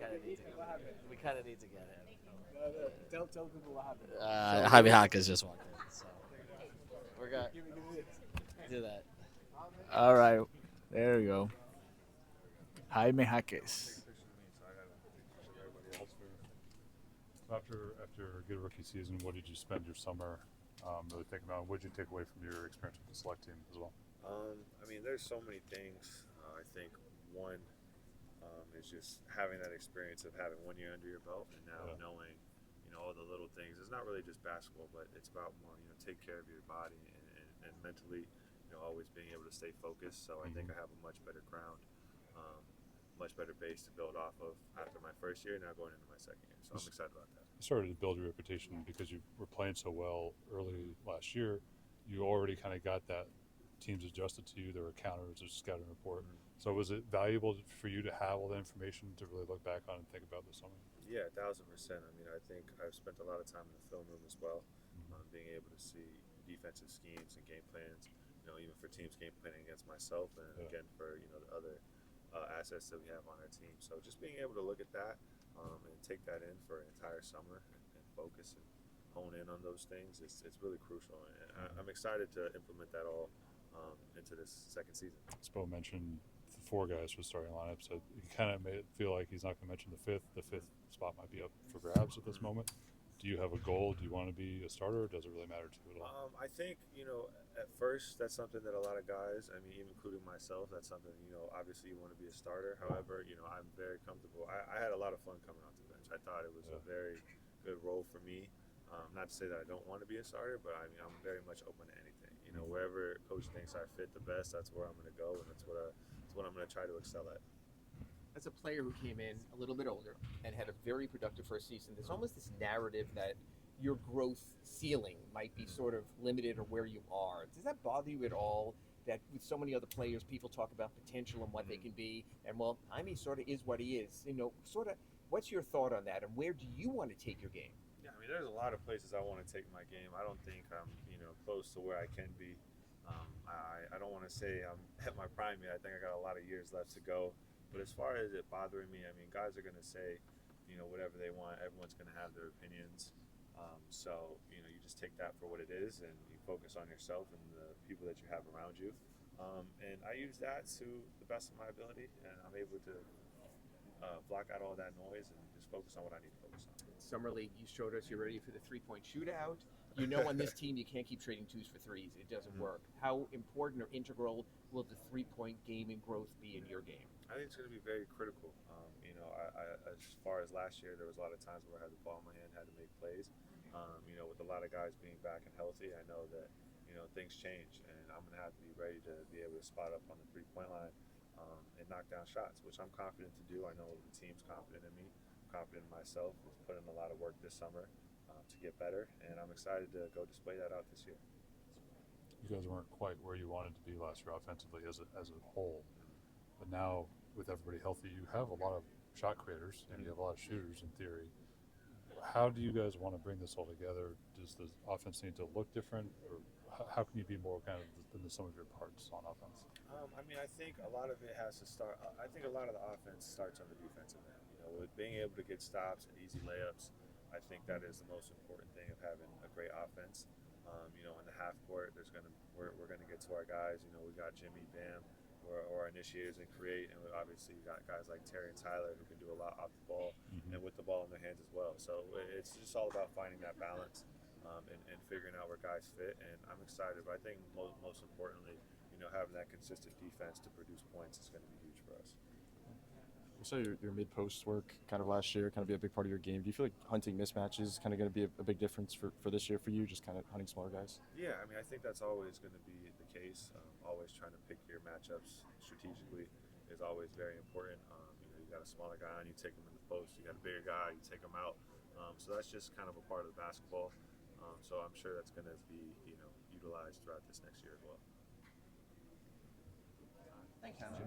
kind of need to. We kind of need to get him. Tell people what happened. Jaime Jaquez just walked in, so we're gonna do that. All right, there we go. Jaime Jaquez. After a good rookie season, what did you spend your summer really thinking about? What did you take away from your experience with the select team as well? I mean, there's so many things. I think one is just having that experience of having 1 year under your belt and now knowing, all the little things. It's not really just basketball, but it's about more, take care of your body and mentally, always being able to stay focused. So I think I have a much better ground, much better base to build off of after my first year, now going into my second year. So I'm excited about that. You started to build your reputation because you were playing so well early last year. You already kind of got that. Teams adjusted to you. There were counters, there's a scouting report. So was it valuable for you to have all the information to really look back on and think about this summer? Yeah, 1,000%. I mean, I think I've spent a lot of time in the film room as well, being able to see defensive schemes and game plans. Even for teams game planning against myself, and again for the other assets that we have on our team. So just being able to look at that and take that in for an entire summer and focus and hone in on those things, it's really crucial. And I'm excited to implement that all into this second season. Spo mentioned the four guys for starting lineup, so he kind of made it feel like he's not going to mention the fifth. The fifth spot might be up for grabs at this moment. Do you have a goal? Do you want to be a starter, or does it really matter to you at all? I think, at first that's something that a lot of guys, I mean, even including myself, that's something, obviously you want to be a starter. However, I'm very comfortable. I had a lot of fun coming off the bench. I thought it was a very good role for me. Not to say that I don't want to be a starter, but I mean, I'm very much open to anything. Wherever coach thinks I fit the best, that's where I'm going to go, and that's what I'm going to try to excel at. As a player who came in a little bit older and had a very productive first season, there's almost this narrative that your growth ceiling might be sort of limited or where you are. Does that bother you at all? That with so many other players, people talk about potential and what they can be, and well, Jaime sort of is what he is. Sort of. What's your thought on that, and where do you want to take your game? Yeah, I mean, there's a lot of places I want to take my game. I don't think I'm, close to where I can be. I don't want to say I'm at my prime yet. I think I got a lot of years left to go. But as far as it bothering me, I mean, guys are going to say, whatever they want. Everyone's going to have their opinions. So, you just take that for what it is, and you focus on yourself and the people that you have around you. And I use that to the best of my ability, and I'm able to block out all that noise and just focus on what I need to focus on. Summer League, you showed us you're ready for the three-point shootout. On this team, you can't keep trading twos for threes. It doesn't work. How important or integral will the three-point game and growth be in your game? I think it's going to be very critical. As far as last year, there was a lot of times where I had the ball in my hand, had to make plays. With a lot of guys being back and healthy, I know that, things change, and I'm going to have to be ready to be able to spot up on the three-point line and knock down shots, which I'm confident to do. I know the team's confident in me. I'm confident in myself. We've put in a lot of work this summer to get better, and I'm excited to go display that out this year. You guys weren't quite where you wanted to be last year offensively as a whole, but now with everybody healthy, you have a lot of shot creators and you have a lot of shooters in theory. How do you guys want to bring this all together? Does the offense need to look different, or how can you be more kind of than the sum of your parts on offense? I mean, I think a lot of it has to start. I think a lot of the offense starts on the defensive end. With being able to get stops and easy layups, I think that is the most important thing of having a great offense. In the half court, we're gonna get to our guys. We got Jimmy, Bam, or our initiators and create, and we obviously got guys like Terry and Tyler who can do a lot off the ball and with the ball in their hands as well. So it's just all about finding that balance and figuring out where guys fit. And I'm excited, but I think most importantly, having that consistent defense to produce points is going to be huge for us. You saw your mid-post work kind of last year kind of be a big part of your game. Do you feel like hunting mismatches is kind of going to be a big difference for this year for you, just kind of hunting smaller guys? Yeah, I mean, I think that's always going to be the case. Always trying to pick your matchups strategically is always very important. You got a smaller guy on, you take him in the post. You got a bigger guy, you take him out. So that's just kind of a part of the basketball. So I'm sure that's going to be utilized throughout this next year as well. Thanks, Hannah.